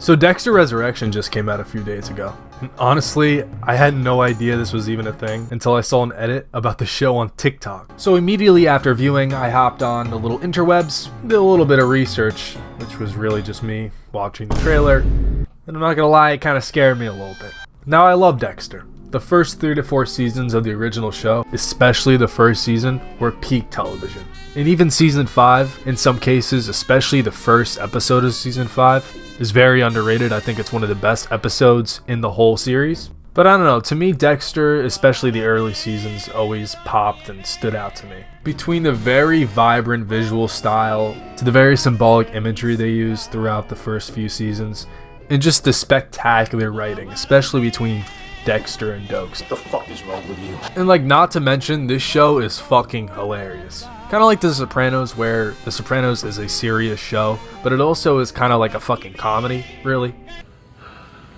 So Dexter Resurrection just came out a few days ago. And honestly, I had no idea this was even a thing until I saw an edit about the show on TikTok. So immediately after viewing, I hopped on the little interwebs, did a little bit of research, which was really just me watching the trailer. And I'm not gonna lie, it kind of scared me a little bit. Now I love Dexter. The first 3 to 4 seasons of the original show, especially the first season, were peak television. And even season 5, in some cases, especially the first episode of season 5, is very underrated. I think it's one of the best episodes in the whole series. But I don't know, to me Dexter, especially the early seasons, always popped and stood out to me. Between the very vibrant visual style to the very symbolic imagery they used throughout the first few seasons, and just the spectacular writing, especially between Dexter and Dokes. What the fuck is wrong with you? And like, not to mention, this show is fucking hilarious. Kind of like The Sopranos, where The Sopranos is a serious show, but it also is kind of like a fucking comedy, really.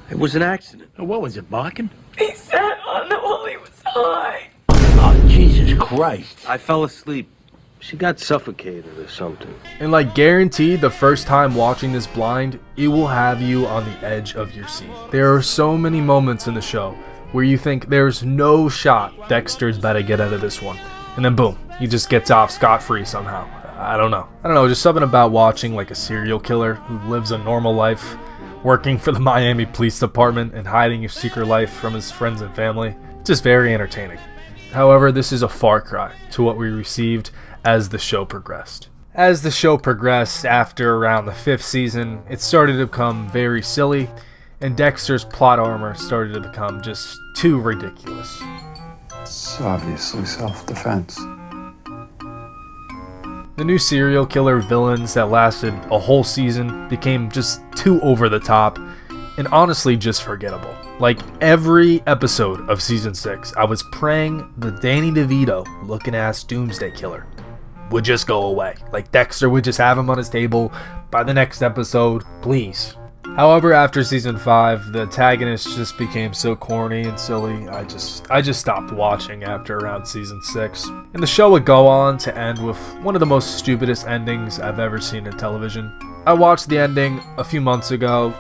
It was an accident. What was it, barking? He sat on the while he was high. Oh, Jesus Christ. I fell asleep. She got suffocated or something. And like, guaranteed, the first time watching this blind, it will have you on the edge of your seat. There are so many moments in the show where you think there's no shot Dexter's about to get out of this one. And then boom, he just gets off scot-free somehow. I don't know, just something about watching like a serial killer who lives a normal life, working for the Miami Police Department and hiding his secret life from his friends and family. Just very entertaining. However, this is a far cry to what we received as the show progressed. As the show progressed, after around the 5th season, it started to become very silly, and Dexter's plot armor started to become just too ridiculous. It's obviously self-defense. The new serial killer villains that lasted a whole season became just too over the top and honestly just forgettable. Like, every episode of season 6, I was praying the Danny DeVito looking ass Doomsday Killer would just go away. Like, Dexter would just have him on his table by the next episode, please. However, after season 5, the antagonist just became so corny and silly, I just stopped watching after around season 6. And the show would go on to end with one of the most stupidest endings I've ever seen in television. I watched the ending a few months ago,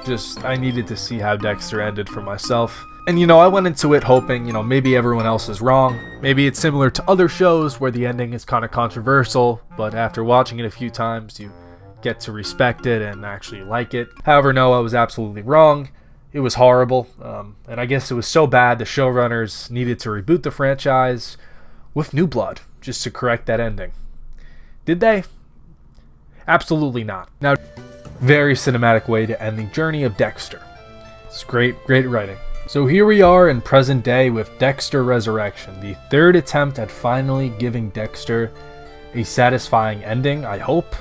I needed to see how Dexter ended for myself. And I went into it hoping, maybe everyone else is wrong. Maybe it's similar to other shows where the ending is kind of controversial, but after watching it a few times, you get to respect it and actually like it. However, no, I was absolutely wrong. It was horrible, and I guess it was so bad the showrunners needed to reboot the franchise with new blood just to correct that ending. Did they? Absolutely not. Now, very cinematic way to end the journey of Dexter. It's great writing. So here we are in present day with Dexter Resurrection, the 3rd attempt at finally giving Dexter a satisfying ending, I hope.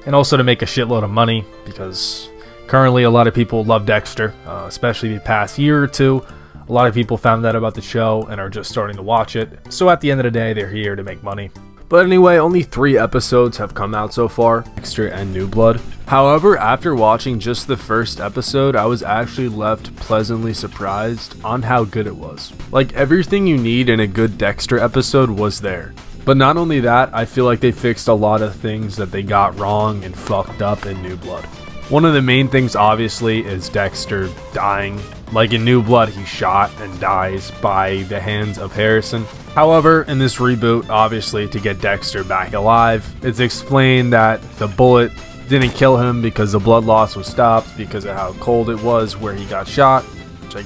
And also to make a shitload of money, because currently a lot of people love Dexter, especially the past year or two. A lot of people found out about the show and are just starting to watch it. So at the end of the day, they're here to make money. But anyway, only 3 episodes have come out so far, Dexter and New Blood. However, after watching just the first episode, I was actually left pleasantly surprised on how good it was. Like, everything you need in a good Dexter episode was there. But not only that, I feel like they fixed a lot of things that they got wrong and fucked up in New Blood. One of the main things, obviously, is Dexter dying. Like in New Blood, he's shot and dies by the hands of Harrison. However, in this reboot, obviously, to get Dexter back alive, it's explained that the bullet didn't kill him because the blood loss was stopped because of how cold it was where he got shot,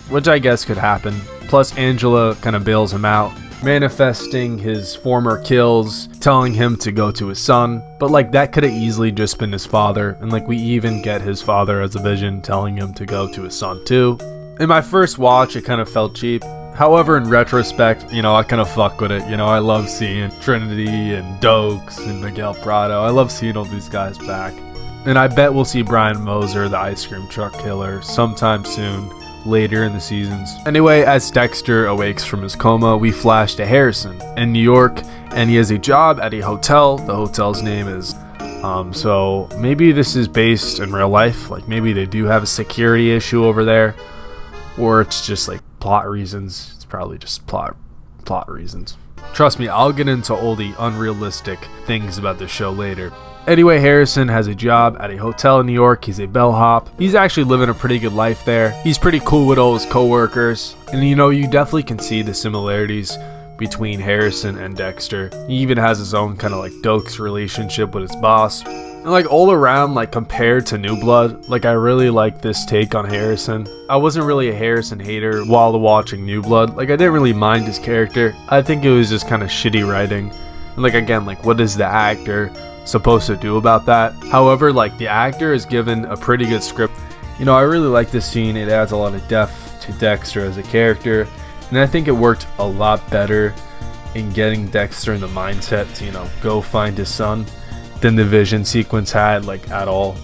which I guess could happen. Plus, Angela kind of bails him out, manifesting his former kills, telling him to go to his son, but like, that could have easily just been his father, and like, we even get his father as a vision telling him to go to his son too. In my first watch, it kind of felt cheap. However, in retrospect, I kind of fuck with it. I love seeing Trinity and Dokes and Miguel Prado. I love seeing all these guys back. And I bet we'll see Brian Moser, the ice cream truck killer, sometime soon, later in the seasons. Anyway, as Dexter awakes from his coma, we flash to Harrison in New York, and he has a job at a hotel. The hotel's name is so maybe this is based in real life, like maybe they do have a security issue over there, or it's just like plot reasons. It's probably just plot reasons. Trust me, I'll get into all the unrealistic things about the show later. Anyway, Harrison has a job at a hotel in New York. He's a bellhop. He's actually living a pretty good life there. He's pretty cool with all his coworkers. And you know, you definitely can see the similarities between Harrison and Dexter. He even has his own kind of like dokes relationship with his boss. And like all around, like compared to New Blood, like I really like this take on Harrison. I wasn't really a Harrison hater while watching New Blood. Like I didn't really mind his character. I think it was just kind of shitty writing. And like again, like what is the actor supposed to do about that? However, like the actor is given a pretty good script. You know, I really like this scene. It adds a lot of depth to Dexter as a character. And I think it worked a lot better in getting Dexter in the mindset to, you know, go find his son than the vision sequence had, like, at all.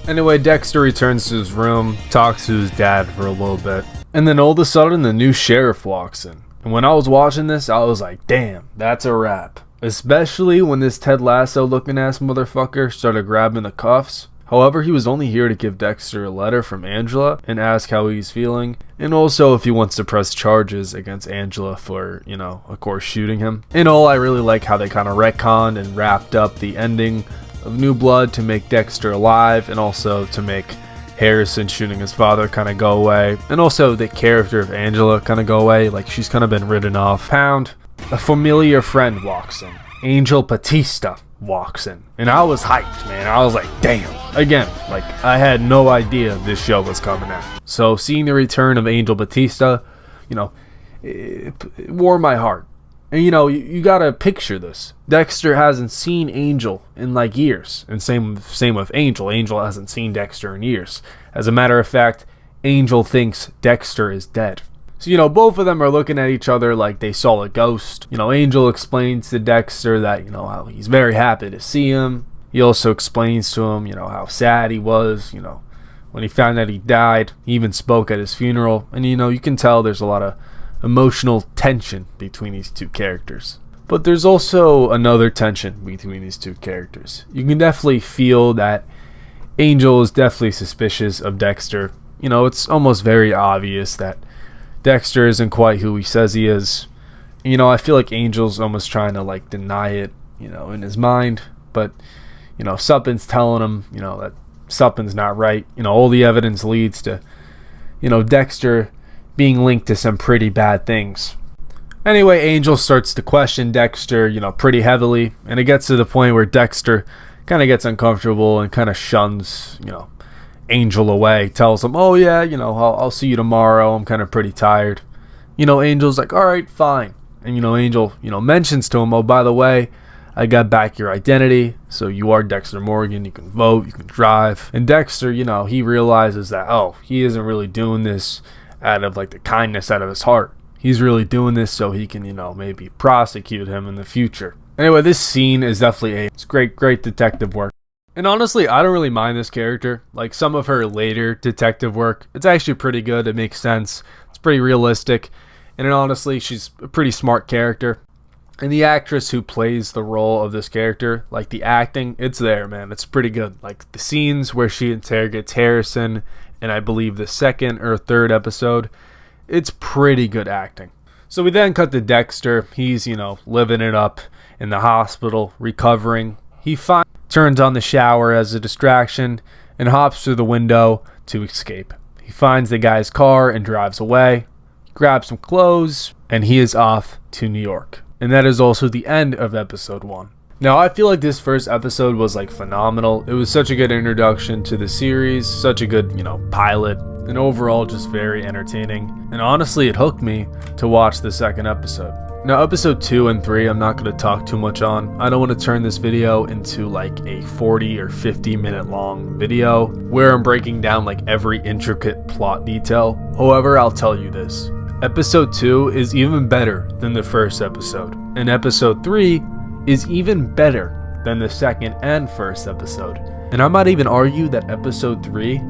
Anyway, Dexter returns to his room, talks to his dad for a little bit, and then all of a sudden the new sheriff walks in. And when I was watching this, I was like, damn, that's a wrap. Especially when this Ted Lasso looking ass motherfucker started grabbing the cuffs. However, he was only here to give Dexter a letter from Angela and ask how he's feeling, and also if he wants to press charges against Angela for, you know, of course, shooting him. In all, I really like how they kind of retconned and wrapped up the ending of New Blood to make Dexter alive, and also to make Harrison shooting his father kind of go away, and also the character of Angela kind of go away. Like, she's kind of been written off. Pound, a familiar friend walks in. Angel Batista walks in, and I was hyped, man. I was like, damn. Again, like, I had no idea this show was coming out. So seeing the return of Angel Batista, you know, it warmed my heart. And you know, you gotta picture this. Dexter hasn't seen Angel in like years, and same with Angel. Angel hasn't seen Dexter in years. As a matter of fact, Angel thinks Dexter is dead. So, you know, both of them are looking at each other like they saw a ghost. You know, Angel explains to Dexter that, you know, how he's very happy to see him. He also explains to him, you know, how sad he was, you know, when he found out he died. He even spoke at his funeral. And, you know, you can tell there's a lot of emotional tension between these two characters. But there's also another tension between these two characters. You can definitely feel that Angel is definitely suspicious of Dexter. You know, it's almost very obvious that Dexter isn't quite who he says he is. You know, I feel like Angel's almost trying to like deny it, you know, in his mind. But, you know, something's telling him, you know, that something's not right. You know, all the evidence leads to, you know, Dexter being linked to some pretty bad things. Anyway, Angel starts to question Dexter, you know, pretty heavily. And it gets to the point where Dexter kind of gets uncomfortable and kind of shuns, you know, Angel away, tells him, oh yeah, you know, I'll see you tomorrow, I'm kind of pretty tired. You know, Angel's like, alright, fine. And you know, Angel, you know, mentions to him, oh, by the way, I got back your identity, so you are Dexter Morgan, you can vote, you can drive. And Dexter, you know, he realizes that, oh, he isn't really doing this out of like the kindness out of his heart. He's really doing this so he can, you know, maybe prosecute him in the future. Anyway, this scene is definitely it's great detective work. And honestly, I don't really mind this character. Like, some of her later detective work, it's actually pretty good. It makes sense. It's pretty realistic. And honestly, she's a pretty smart character. And the actress who plays the role of this character, like the acting, it's there, man. It's pretty good. Like the scenes where she interrogates Harrison, and I believe the second or third episode, it's pretty good acting. So we then cut to Dexter. He's, you know, living it up in the hospital, recovering. He turns on the shower as a distraction and hops through the window to escape. He finds the guy's car and drives away, grabs some clothes, and he is off to New York. And that is also the end of episode 1. Now, I feel like this first episode was like phenomenal. It was such a good introduction to the series, such a good, you know, pilot, and overall just very entertaining. And honestly, it hooked me to watch the second episode. Now, episode 2 and 3, I'm not going to talk too much on. I don't want to turn this video into like a 40 or 50 minute long video where I'm breaking down like every intricate plot detail. However, I'll tell you this. Episode 2 is even better than the first episode. And episode 3 is even better than the second and first episode. And I might even argue that episode 3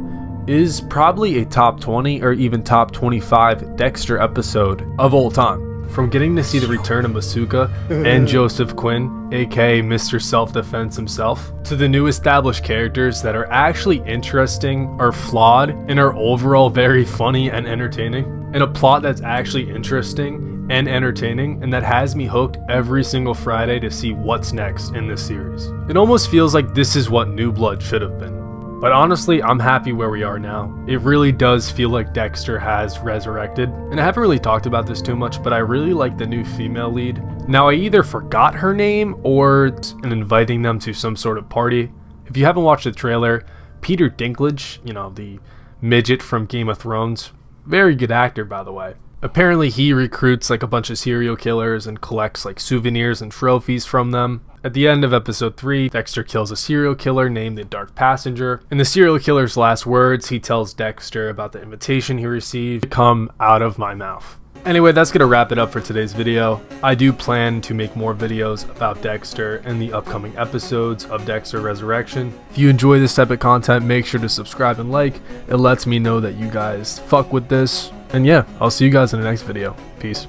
is probably a top 20 or even top 25 Dexter episode of all time. From getting to see the return of Masuka and Joseph Quinn, aka Mr. Self-Defense himself, to the new established characters that are actually interesting, are flawed, and are overall very funny and entertaining, and a plot that's actually interesting and entertaining, and that has me hooked every single Friday to see what's next in this series. It almost feels like this is what New Blood should have been. But honestly, I'm happy where we are now. It really does feel like Dexter has resurrected. And I haven't really talked about this too much, but I really like the new female lead. Now, I either forgot her name or inviting them to some sort of party. If you haven't watched the trailer, Peter Dinklage, the midget from Game of Thrones, very good actor, by the way. Apparently he recruits like a bunch of serial killers and collects like souvenirs and trophies from them. At the end of episode 3, Dexter kills a serial killer named the Dark Passenger. In the serial killer's last words, he tells Dexter about the invitation he received to come out of my mouth. Anyway, that's going to wrap it up for today's video. I do plan to make more videos about Dexter in the upcoming episodes of Dexter Resurrection. If you enjoy this type of content, make sure to subscribe and like. It lets me know that you guys fuck with this. And yeah, I'll see you guys in the next video. Peace.